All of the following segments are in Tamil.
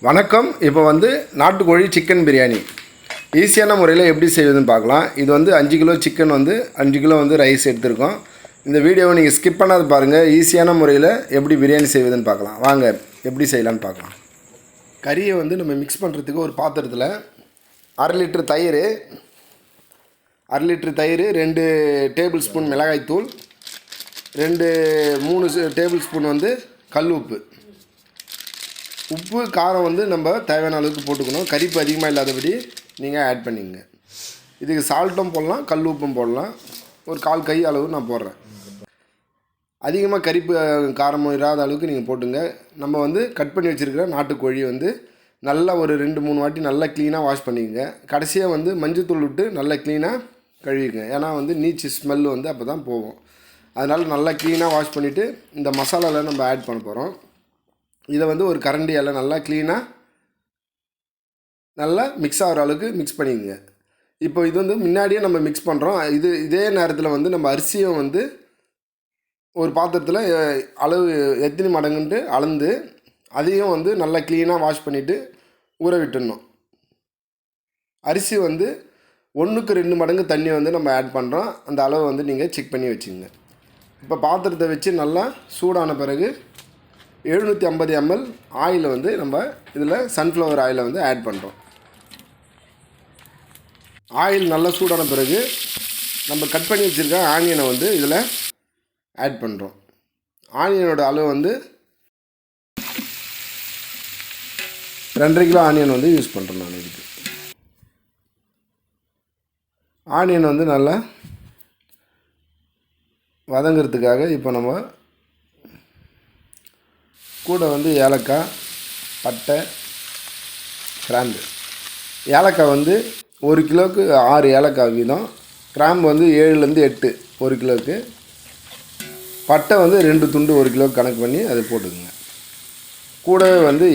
வணக்கம். இப்போ நாட்டுக்கோழி சிக்கன் பிரியாணி ஈஸியான முறையில் எப்படி செய்வதுன்னு பார்க்கலாம். இது 5 கிலோ சிக்கன் 5 கிலோ ரைஸ் எடுத்துருக்கோம். இந்த வீடியோவை நீங்கள் ஸ்கிப் பண்ணாது பாருங்கள். ஈஸியான முறையில் எப்படி பிரியாணி செய்வதுன்னு பார்க்கலாம். வாங்க எப்படி செய்யலான்னு பார்க்கலாம். கறியை நம்ம மிக்ஸ் பண்ணுறதுக்கு ஒரு பாத்திரத்தில் 1/2 லிட்டர் தயிர், 1/2 லிட்டர் தயிர், 2 டேபிள் ஸ்பூன் மிளகாய்த்தூள், 3 டேபிள் ஸ்பூன் கல் உப்பு. உப்பு காரம் நம்ம தேவையான அளவுக்கு போட்டுக்கணும். கரிப்பு அதிகமாக இல்லாதபடி நீங்கள் ஆட் பண்ணிங்க. இதுக்கு சால்ட்டும் போடலாம், கல் உப்பும் போடலாம். ஒரு 1/4 கை அளவு நான் போடுறேன். அதிகமாக கரிப்பு காரமும் இல்லாத அளவுக்கு நீங்கள் போட்டுங்க. நம்ம கட் பண்ணி வச்சுருக்கிற நாட்டுக்கோழி நல்லா ஒரு 2-3 வாட்டி நல்லா க்ளீனாக வாஷ் பண்ணிக்கங்க. கடைசியாக மஞ்சத்தூள் விட்டு நல்லா க்ளீனாக கழுவிங்க. ஏன்னா நீச்சு ஸ்மெல்லு அப்போ தான் போகும். அதனால் நல்லா க்ளீனாக வாஷ் பண்ணிவிட்டு இந்த மசாலாவில் நம்ம ஆட் பண்ண போகிறோம். இதை ஒரு கரண்டியால் நல்லா க்ளீனாக நல்லா மிக்ஸ் ஆகிற அளவுக்கு மிக்ஸ் பண்ணிக்கோங்க. இப்போ இது முன்னாடியே நம்ம மிக்ஸ் பண்ணுறோம். இதே நேரத்தில் நம்ம அரிசியை ஒரு பாத்திரத்தில் அளவு எத்தனை மடங்குன்ட்டு அளந்து அதையும் நல்லா க்ளீனாக வாஷ் பண்ணிவிட்டு ஊற விட்டுடணும். அரிசி 1க்கு 2 மடங்கு தண்ணி நம்ம ஆட் பண்ணுறோம். அந்த அளவு நீங்கள் செக் பண்ணி வச்சுங்க. இப்போ பாத்திரத்தை வச்சு நல்லா சூடான பிறகு 750 ml ஆயில் நம்ம இதில் சன்ஃப்ளவர் ஆயிலை ஆட் பண்ணுறோம். ஆயில் நல்லா சூடான பிறகு நம்ம கட் பண்ணி வச்சுருக்க ஆனியனை இதில் ஆட் பண்ணுறோம். ஆனியனோட அளவு 2.5 கிலோ ஆனியன் யூஸ் பண்ணுறோம். நான் இதுக்கு ஆனியன் நல்லா வதங்கிறதுக்காக இப்போ நம்ம கூட ஏலக்காய், பட்டை, கிராம்பு. ஏலக்காய் 1 கிலோவுக்கு 6 ஏலக்காய் வீதம், கிராம்பு 7லேருந்து 8 1 கிலோவுக்கு, பட்டை 2 துண்டு 1 கிலோவுக்கு கணக்கு பண்ணி அதை போட்டுக்குங்க. கூடவே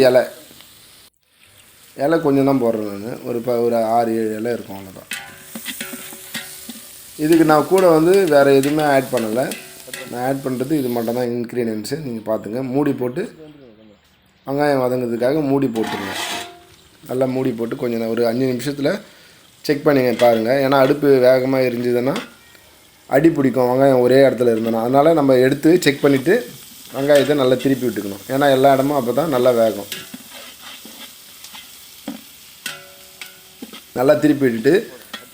இலை கொஞ்சம் தான் போடுறேன். நான் ஒரு 6-7 இலை இருக்கும், அவ்வளோதான். இதுக்கு நான் கூட வேறு எதுவுமே ஆட் பண்ணலை. நான் ஆட் பண்ணுறது இது மட்டும் தான் இன்க்ரீடியன்ஸு. நீங்கள் பார்த்துங்க. மூடி போட்டு வெங்காயம் வதங்கிறதுக்காக மூடி போட்டுருங்க. நல்லா மூடி போட்டு கொஞ்சம் ஒரு 5 நிமிஷத்தில் செக் பண்ணிங்க பாருங்கள். ஏன்னா அடுப்பு வேகமாக இருந்ததுன்னா அடி பிடிக்கும் வெங்காயம் ஒரே இடத்துல இருந்தோன்னா. அதனால் நம்ம எடுத்து செக் பண்ணிவிட்டு வெங்காயத்தை நல்லா திருப்பி விட்டுக்கணும். ஏன்னா எல்லா இடமும் அப்போ தான் நல்லா வேகும். நல்லா திருப்பி விட்டுட்டு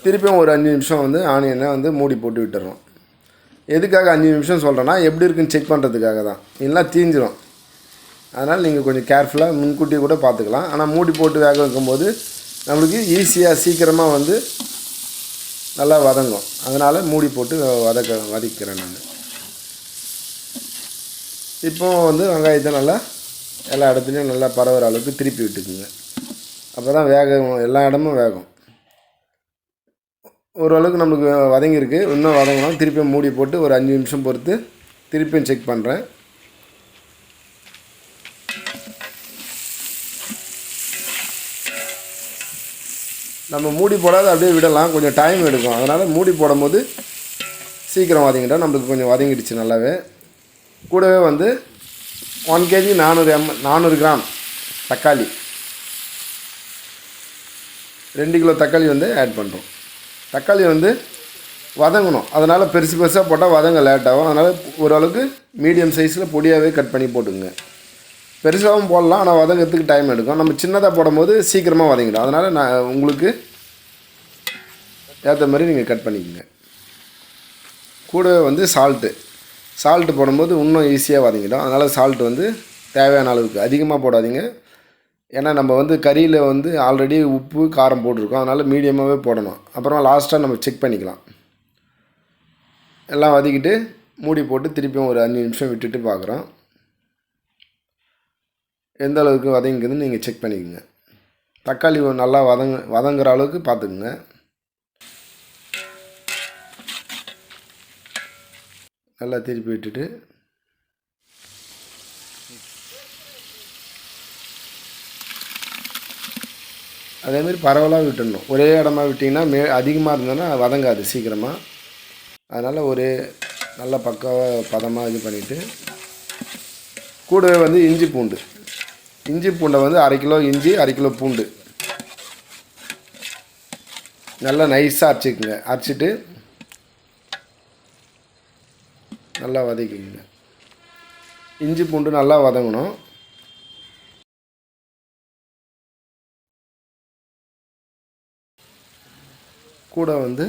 திருப்பியும் ஒரு 5 நிமிஷம் ஆனியனை மூடி போட்டு விட்டுறோம். எதுக்காக 5 நிமிஷம் சொல்கிறேன்னா எப்படி இருக்குன்னு செக் பண்ணுறதுக்காக தான். இல்லைனா தீஞ்சிரும். அதனால் நீங்கள் கொஞ்சம் கேர்ஃபுல்லாக முன்கூட்டியே கூட பார்த்துக்கலாம். ஆனால் மூடி போட்டு வேக வைக்கும்போது நம்மளுக்கு ஈஸியாக சீக்கிரமாக நல்லா வதங்கும். அதனால் மூடி போட்டு வதக்கிறேன் நான். இப்போ வெங்காயத்தை நல்லா எல்லா இடத்துலையும் நல்லா பரவுற அளவுக்கு திருப்பி விட்டுக்குங்க. அப்போ தான் வேகும், எல்லா இடமும் வேகும். ஓரளவுக்கு நம்மளுக்கு வதங்கியிருக்கு. இன்னும் வதங்கணும். திருப்பியும் மூடி போட்டு ஒரு 5 நிமிஷம் பொறுத்து திருப்பியும் செக் பண்ணுறேன். நம்ம மூடி போடாத அப்படியே விடலாம், கொஞ்சம் டைம் எடுக்கும். அதனால் மூடி போடும்போது சீக்கிரம் வதங்கிட்டோம். நம்மளுக்கு கொஞ்சம் வதங்கிடுச்சு நல்லாவே. கூடவே 1 kg 400 கிராம் தக்காளி, 2 கிலோ தக்காளி ஆட் பண்ணுறோம். தக்காளி வதங்கணும். அதனால் பெருசு பெருசாக போட்டால் வதங்க லேட் ஆகும். அதனால் ஓரளவுக்கு மீடியம் சைஸில் பொடியாகவே கட் பண்ணி போட்டுங்க. பெருசாகவும் போடலாம், ஆனால் வதங்கிறதுக்கு டைம் எடுக்கும். நம்ம சின்னதாக போடும்போது சீக்கிரமாக வதங்கிடும். அதனால் நான் உங்களுக்கு ஏற்ற மாதிரி நீங்கள் கட் பண்ணிக்கோங்க. கூடவே சால்ட்டு போடும்போது இன்னும் ஈஸியாக வதங்கிடும். அதனால் சால்ட்டு தேவையான அளவுக்கு அதிகமாக போடாதீங்க. ஏன்னா நம்ம கறியில் ஆல்ரெடி உப்பு காரம் போட்டிருக்கோம். அதனால் மீடியமாகவே போடணும். அப்புறமா லாஸ்ட்டாக நம்ம செக் பண்ணிக்கலாம். எல்லாம் வதக்கிட்டு மூடி போட்டு திருப்பியும் ஒரு 5 நிமிஷம் விட்டுட்டு பார்க்குறோம். எந்த அளவுக்கு வதங்கிக்குதுன்னு நீங்கள் செக் பண்ணிக்கோங்க. தக்காளி நல்லா வதங்குற அளவுக்கு பார்த்துக்குங்க. நல்லா திருப்பி விட்டுட்டு அதேமாரி பரவலாக விட்டுடணும். ஒரே இடமா விட்டிங்கன்னா அதிகமாக இருந்ததுன்னா வதங்காது சீக்கிரமாக. அதனால் ஒரு நல்ல பக்காவாக பதமாக இது பண்ணிவிட்டு கூடவே இஞ்சி பூண்டு இஞ்சி பூண்டை வந்து 1/2 கிலோ இஞ்சி 1/2 கிலோ பூண்டு நல்லா நைஸாக அரைச்சிக்கோங்க. அரைச்சிட்டு நல்லா வதக்கிக்கோங்க. இஞ்சி பூண்டு நல்லா வதங்கணும். கூட வந்து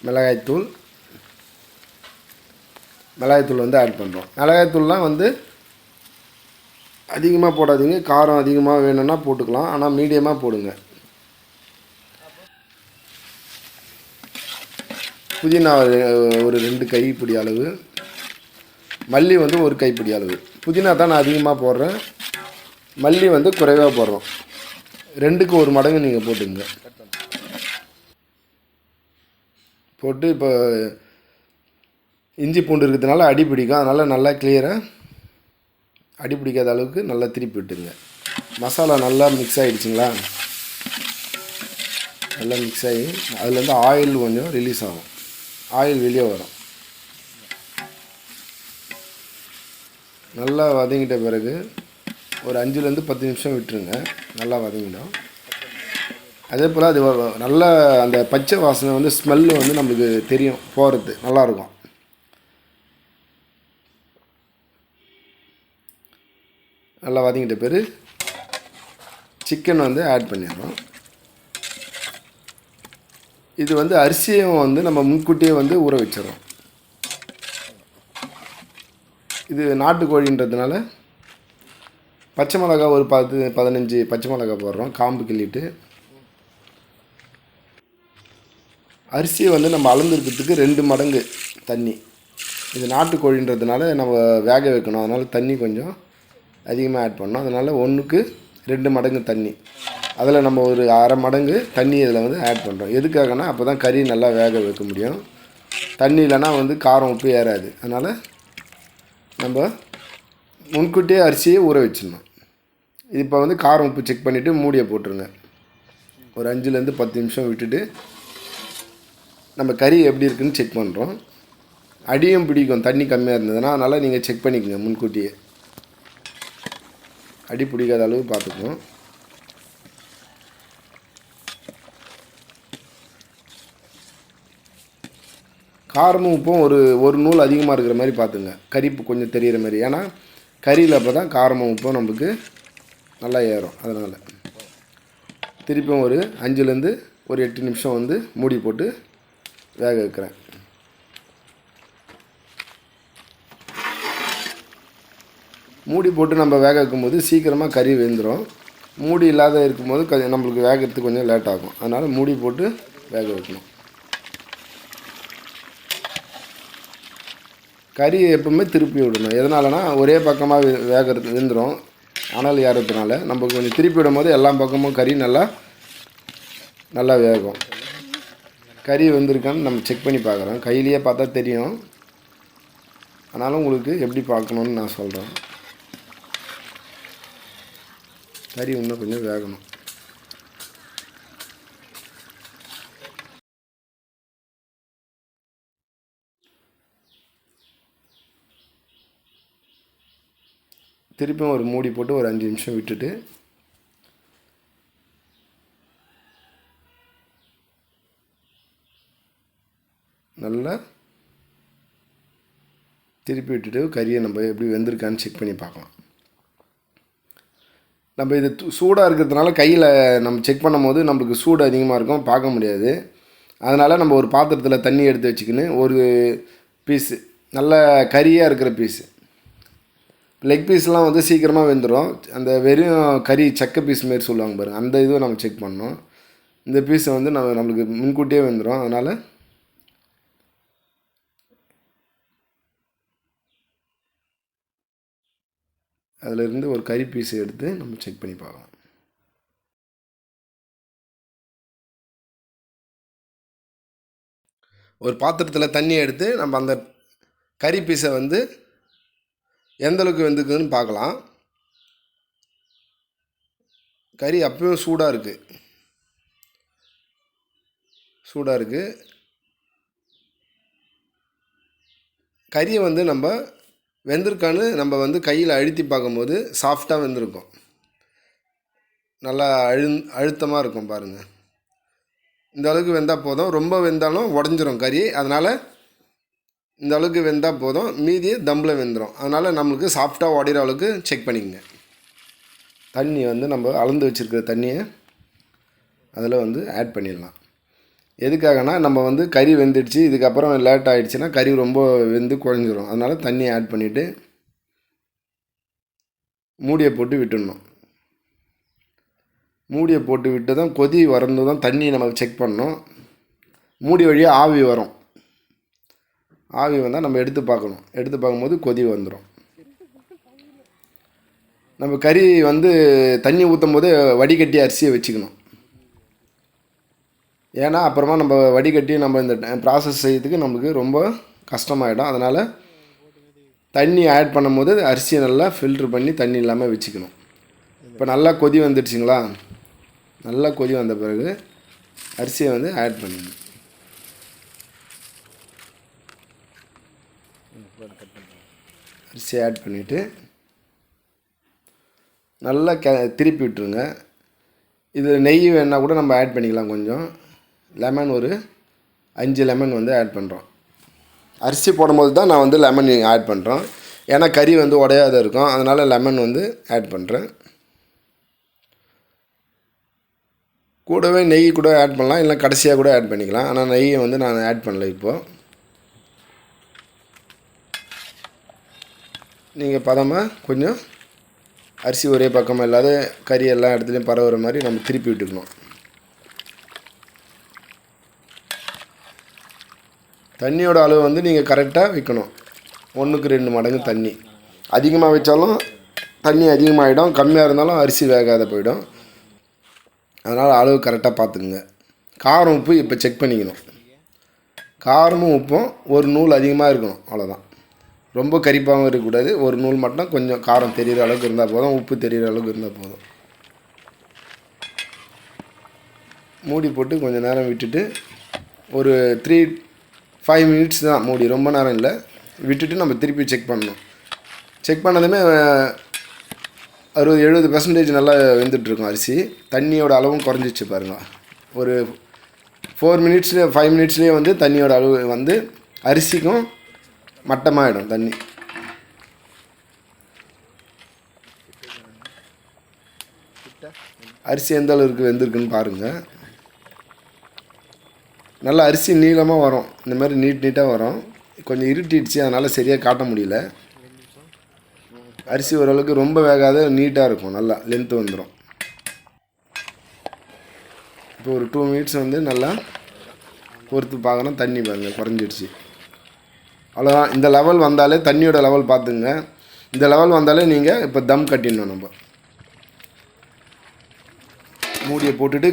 மிளகாய்த்தூள் வந்து ஆட் பண்ணுறோம். மிளகாய்த்தூள்லாம் வந்து அதிகமாக போடாதீங்க. காரம் அதிகமாக வேணும்னா போட்டுக்கலாம், ஆனால் மீடியமாக போடுங்க. புதினா ஒரு 2 கைப்பிடி அளவு, மல்லி வந்து 1 கைப்பிடி அளவு. புதினா தான் நான் அதிகமாக போடுறேன், மல்லி வந்து குறைவாக போடுறோம். 2க்கு 1 மடங்கு நீங்கள் போட்டுங்க. போட்டு இப்போ இஞ்சி பூண்டு இருக்கிறதுனால அடி பிடிக்கும், அதனால் நல்லா கிளியராக அடி பிடிக்காத அளவுக்கு நல்லா திருப்பி விட்டுங்க. மசாலா நல்லா மிக்ஸ் ஆகிடுச்சிங்களா? நல்லா மிக்ஸ் ஆகி அதுலேருந்து ஆயில் கொஞ்சம் ரிலீஸ் ஆகும், ஆயில் வெளியே வரும். நல்லா வதங்கிட்ட பிறகு ஒரு 5லேருந்து 10 நிமிஷம் விட்டுருங்க, நல்லா வதங்கிடும். அதே போல் அது நல்லா அந்த பச்சை வாசனை வந்து ஸ்மெல்லு வந்து நம்மளுக்கு தெரியும், போகிறது நல்லாயிருக்கும். நல்லா வதங்கிட்ட பிறகு சிக்கன் வந்து ஆட் பண்ணிடுறோம். இது வந்து அரிசியும் வந்து நம்ம முன்கூட்டியே வந்து ஊற வச்சிடறோம். இது நாட்டுக்கோழின்றதுனால பச்சை மிளகா ஒரு 10-15 பச்சை மிளகா போடுறோம், காம்பு கிள்ளிட்டு. அரிசியை வந்து நம்ம அளந்துருக்கிறதுக்கு 2 மடங்கு தண்ணி. இது நாட்டுக்கோழின்றதுனால நம்ம வேக வைக்கணும், அதனால் தண்ணி கொஞ்சம் அதிகமாக ஆட் பண்ணோம். அதனால் 1க்கு 2 மடங்கு தண்ணி, அதில் நம்ம ஒரு 1/2 மடங்கு தண்ணி இதில் வந்து ஆட் பண்ணுறோம். எதுக்காகனா அப்போ தான் கறி நல்லா வேக வைக்க முடியும். தண்ணி இல்லைனா வந்து காரம் உப்பு ஏறாது. அதனால் நம்ம முன்கூட்டியே அரிசியை ஊற வச்சிடணும். இப்போ வந்து காரம் உப்பு செக் பண்ணிவிட்டு மூடியை போட்டுருங்க. ஒரு 5லேருந்து 10 நிமிஷம் விட்டுட்டு நம்ம கறி எப்படி இருக்குதுன்னு செக் பண்ணுறோம். அடியும் பிடிக்கும் தண்ணி கம்மியாக இருந்ததுன்னா, அதனால் நீங்கள் செக் பண்ணிக்கோங்க முன்கூட்டியே. அடி பிடிக்காத அளவு பார்த்துக்கணும். காரமும் உப்பும் ஒரு நூல் அதிகமாக இருக்கிற மாதிரி பார்த்துங்க, கறிப்பு கொஞ்சம் தெரிகிற மாதிரி. ஏன்னா கறியில் அப்போ தான் காரமும் உப்பும் நம்மளுக்கு நல்லா ஏறும். அதனால் திருப்பியும் ஒரு 5லேருந்து ஒரு 8 நிமிஷம் வந்து மூடி போட்டு வேக வைக்கிறேன். மூடி போட்டு நம்ம வேக வைக்கும்போது சீக்கிரமாக கறி வெந்துடும். மூடி இல்லாத இருக்கும்போது நம்மளுக்கு வேகிறதுக்கு கொஞ்சம் லேட் ஆகும். அதனால் மூடி போட்டு வேக வைக்கணும். கறி எப்பவுமே திருப்பி விடணும். எதனாலனா ஒரே பக்கமாக வேகிறது வெந்துடும், அனல் ஏறதுனால. நம்ம கொஞ்சம் திருப்பி விடும் போது எல்லா பக்கமும் கறி நல்லா வேகும். கறி வெந்திருக்கான்னு நம்ம செக் பண்ணி பார்க்குறோம். கையிலேயே பார்த்தா தெரியும், ஆனாலும் உங்களுக்கு எப்படி பார்க்கணுன்னு நான் சொல்கிறேன். கறி இன்னும் கொஞ்சம் வேகணும். திருப்பியும் ஒரு மூடி போட்டு ஒரு 5 நிமிஷம் விட்டுட்டு நல்லா திருப்பி விட்டுட்டு கறியை நம்ம எப்படி வெந்திருக்கான்னு செக் பண்ணி பார்க்கலாம். நம்ம இது சூடாக இருக்கிறதுனால கையில் நம்ம செக் பண்ணும் போது நம்மளுக்கு சூடு அதிகமாக இருக்கும், பார்க்க முடியாது. அதனால் நம்ம ஒரு பாத்திரத்தில் தண்ணி எடுத்து வச்சுக்கின்னு ஒரு பீஸு நல்ல கறியாக இருக்கிற பீஸு, லெக் பீஸ்லாம் வந்து சீக்கிரமாக வெந்துடும். அந்த வெறும் கறி சக்க பீஸ் மாரி சொல்லுவாங்க பாருங்கள், அந்த இதுவும் நம்ம செக் பண்ணோம். இந்த பீஸை வந்து நம்மளுக்கு முன்கூட்டியே வெந்துடும். அதனால் அதிலிருந்து ஒரு கறி பீஸை எடுத்து நம்ம செக் பண்ணி பார்க்கலாம். ஒரு பாத்திரத்தில் தண்ணி எடுத்து நம்ம அந்த கறி பீஸை வந்து எந்தளவுக்கு வெந்துக்குதுன்னு பார்க்கலாம். கறி அப்பயும் சூடாக இருக்குது. சூடாக இருக்குது. கறியை வந்து நம்ம வெந்திருக்கான்னு நம்ம வந்து கையில் அழுத்தி பார்க்கும்போது சாஃப்டாக வெந்திருக்கும். நல்லா அழுத்தமாக இருக்கும் பாருங்கள். இந்த அளவுக்கு வெந்தால் போதும். ரொம்ப வெந்தாலும் உடஞ்சிரும் கறி. அதனால் இந்த அளவுக்கு வெந்தால் போதும். மீதியே தம்பில் வெந்துடும். அதனால் நம்மளுக்கு சாஃப்டாக உடையிற அளவுக்கு செக் பண்ணிக்கங்க. தண்ணி வந்து நம்ம அளந்து வச்சுருக்கிற தண்ணியை அதில் வந்து ஆட் பண்ணிடலாம். எதுக்காகனா நம்ம வந்து கறி வெந்துடுச்சு, இதுக்கப்புறம் லேட் ஆகிடுச்சுன்னா கறி ரொம்ப வெந்து குழஞ்சிரும். அதனால் தண்ணியை ஆட் பண்ணிவிட்டு மூடியை போட்டு விட்டுடணும். மூடியை போட்டு விட்டு தான் கொதி வரந்து தான் தண்ணியை நம்ம செக் பண்ணணும். மூடி வழியாக ஆவி வரும். ஆவி வந்தால் நம்ம எடுத்து பார்க்கணும். எடுத்து பார்க்கும்போது கொதி வந்துடும். நம்ம கறி வந்து தண்ணி ஊற்றும் போது வடிகட்டி அரிசியை வச்சுக்கணும். ஏன்னா அப்புறமா நம்ம வடிகட்டி நம்ம இந்த ப்ராசஸ் செய்யறதுக்கு நம்மளுக்கு ரொம்ப கஷ்டமாயிடும். அதனால் தண்ணி ஆட் பண்ணும்போது அரிசியை நல்லா ஃபில்ட்ரு பண்ணி தண்ணி இல்லாமல் வச்சுக்கணும். இப்போ நல்லா கொதி வந்துடுச்சிங்களா? நல்லா கொதி வந்த பிறகு அரிசியை வந்து ஆட் பண்ணிடணும். அரிசியை ஆட் பண்ணிவிட்டு நல்லா திருப்பி விட்டுருங்க. இது நெய் வேணால் கூட நம்ம ஆட் பண்ணிக்கலாம். கொஞ்சம் லெமன் ஒரு 5 லெமன் வந்து ஆட் பண்ணுறோம். அரிசி போடும்போது தான் நான் வந்து லெமன் ஆட் பண்ணுறோம். ஏன்னா கறி வந்து உடையாத இருக்கும். அதனால் லெமன் வந்து ஆட் பண்ணுறேன். கூடவே நெய் கூட ஆட் பண்ணலாம், இல்லை கடைசியாக கூட ஆட் பண்ணிக்கலாம். ஆனால் நெய்யை வந்து நான் ஆட் பண்ணல. இப்போது நீங்கள் பதமாக கொஞ்சம் அரிசி ஒரே பக்கமாக இல்லாத கறி எல்லா இடத்துலையும் பரவுற மாதிரி நம்ம திருப்பி விட்டுக்கணும். தண்ணியோட அளவு வந்து நீங்கள் கரெக்டாக வைக்கணும். 1க்கு 2 மடங்கு தண்ணி. அதிகமாக வச்சாலும் தண்ணி அதிகமாகிடும், கம்மியாக இருந்தாலும் அரிசி வேகாத போயிடும். அதனால் அளவு கரெக்டாக பார்த்துக்குங்க. காரம் உப்பு இப்போ செக் பண்ணிக்கணும். காரமும் உப்பும் ஒரு நூல் அதிகமாக இருக்கணும், அவ்வளோதான். ரொம்ப கரிப்பாகவும் இருக்கக்கூடாது. ஒரு நூல் மட்டும் கொஞ்சம் காரம் தெரிகிற அளவுக்கு இருந்தால் போதும், உப்பு தெரிகிற அளவுக்கு இருந்தால் போதும். மூடி போட்டு கொஞ்சம் நேரம் விட்டுட்டு ஒரு 3-5 மினிட்ஸ் தான் மூடி, ரொம்ப நேரம் இல்லை. விட்டுட்டு நம்ம திருப்பி செக் பண்ணணும். செக் பண்ணதுமே 60-70% நல்லா வெந்துட்டுருக்கும் அரிசி. தண்ணியோட அளவும் குறைஞ்சிச்சு பாருங்கள். ஒரு 4 மினிட்ஸ்லேயே 5 மினிட்ஸ்லேயே வந்து தண்ணியோட அளவு வந்து அரிசிக்கும் மட்டமாகிடும் தண்ணி. அரிசி எந்த அளவுக்கு வெந்திருக்குன்னு பாருங்கள். நல்லா அரிசி நீளமாக வரும். இந்த மாதிரி நீட்டாக வரும். கொஞ்சம் இருட்டிடுச்சு, அதனால் சரியாக காட்ட முடியல. அரிசி ஓரளவுக்கு ரொம்ப வேகாத நீட்டாக இருக்கும், நல்லா லென்த்து வந்துடும். இப்போ ஒரு 2 மினிட்ஸ் வந்து நல்லா பொறுத்து பார்க்கணும். தண்ணி பாருங்கள் குறைஞ்சிடுச்சு. அவ்வளோதான். இந்த லெவல் வந்தாலே, தண்ணியோட லெவல் பார்த்துங்க. இந்த லெவல் வந்தாலே நீங்கள் இப்போ தம் கட்டிடணும். நம்ம மூடியை போட்டுட்டு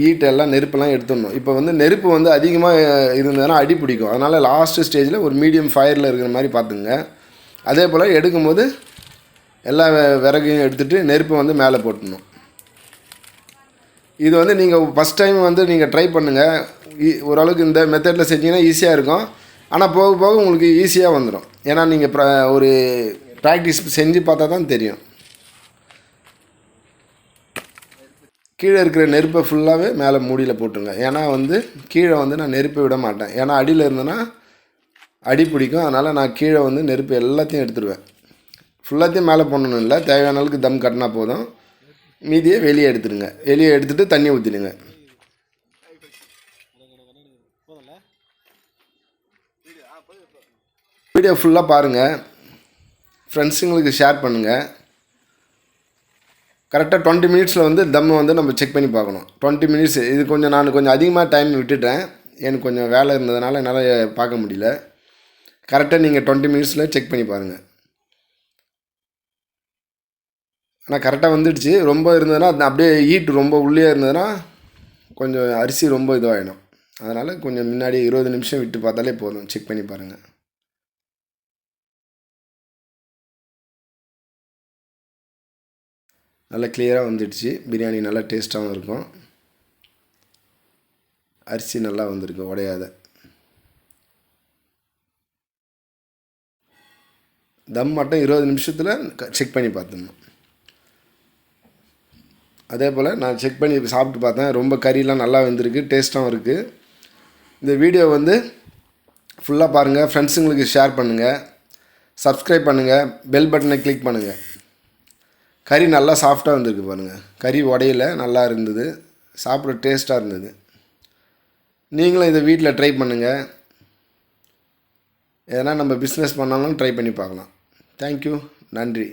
ஈட்டெல்லாம் நெருப்பெல்லாம் எடுத்துடணும். இப்போ வந்து நெருப்பு வந்து அதிகமாக இருந்ததுன்னா அடி பிடிக்கும். அதனால் லாஸ்ட்டு ஸ்டேஜில் ஒரு மீடியம் ஃபயரில் இருக்கிற மாதிரி பார்த்துங்க. அதே போல் எடுக்கும்போது எல்லா விறகையும் எடுத்துகிட்டு நெருப்பை வந்து மேலே போட்டுடணும். இது வந்து நீங்கள் ஃபஸ்ட் டைம் வந்து நீங்கள் ட்ரை பண்ணுங்கள். ஓரளவுக்கு இந்த மெத்தடில் செஞ்சிங்கன்னா ஈஸியாக இருக்கும். ஆனால் போக போக உங்களுக்கு ஈஸியாக வந்துடும். ஏன்னா நீங்கள் ஒரு ப்ராக்டிஸ் செஞ்சு பார்த்தா தான் தெரியும். கீழே இருக்கிற நெருப்பை ஃபுல்லாகவே மேலே மூடியில் போட்டுருங்க. ஏன்னா வந்து கீழே வந்து நான் நெருப்பை விட மாட்டேன். ஏன்னா அடியில் இருந்தேன்னா அடி பிடிக்கும். அதனால் நான் கீழே வந்து நெருப்பு எல்லாத்தையும் எடுத்துடுவேன். ஃபுல்லாத்தையும் மேலே போடணும் இல்லை, தேவையான அளவுக்கு தம் கட்டினா போதும். மீதியை வெளியே எடுத்துடுங்க. வெளியே எடுத்துகிட்டு தண்ணி ஊற்றிடுங்க. வீடியோ ஃபுல்லாக பாருங்கள், ஃப்ரெண்ட்ஸுங்களுக்கு ஷேர் பண்ணுங்கள். கரெக்டாக 20 மினிட்ஸில் வந்து தம்மை வந்து நம்ம செக் பண்ணி பார்க்கணும். 20 மினிட்ஸ் இது நான் கொஞ்சம் அதிகமாக டைம் விட்டுட்டேன். எனக்கு கொஞ்சம் வேலை இருந்ததுனால என்னால் பார்க்க முடியல. கரெக்டாக நீங்கள் 20 மினிட்ஸில் செக் பண்ணி பாருங்கள். ஆனால் கரெக்டாக வந்துடுச்சு. ரொம்ப இருந்ததுன்னா அப்படியே ஹீட் ரொம்ப உள்ளே இருந்ததுன்னா கொஞ்சம் அரிசி ரொம்ப இதுவாகிடும். அதனால் கொஞ்சம் முன்னாடி 20 நிமிஷம் விட்டு பார்த்தாலே போதும். செக் பண்ணி பாருங்கள். நல்லா கிளியராக வந்துடுச்சு. பிரியாணி நல்லா டேஸ்ட்டாகவும் இருக்கும். அரிசி நல்லா வந்திருக்கு உடையாத. தம் மட்டும் 20 நிமிஷத்தில் செக் பண்ணி பார்த்துடணும். அதே போல் நான் செக் பண்ணி சாப்பிட்டு பார்த்தேன். ரொம்ப கறியெலாம் நல்லா வெந்திருக்கு, டேஸ்ட்டாகவும் இருக்குது. இந்த வீடியோ வந்து ஃபுல்லாக பாருங்கள், ஃப்ரெண்ட்ஸுங்களுக்கு ஷேர் பண்ணுங்கள், சப்ஸ்கிரைப் பண்ணுங்கள், பெல் பட்டனை கிளிக் பண்ணுங்கள். கறி நல்லா சாஃப்டாக வந்திருக்கு பாருங்கள். கறி உடையில நல்லா இருந்தது, சாப்பிட டேஸ்ட்டாக இருந்தது. நீங்களும் இதை வீட்டில் ட்ரை பண்ணுங்கள். எதனா நம்ம பிஸ்னஸ் பண்ணாலும் ட்ரை பண்ணி பார்க்கலாம். தேங்க்யூ, நன்றி.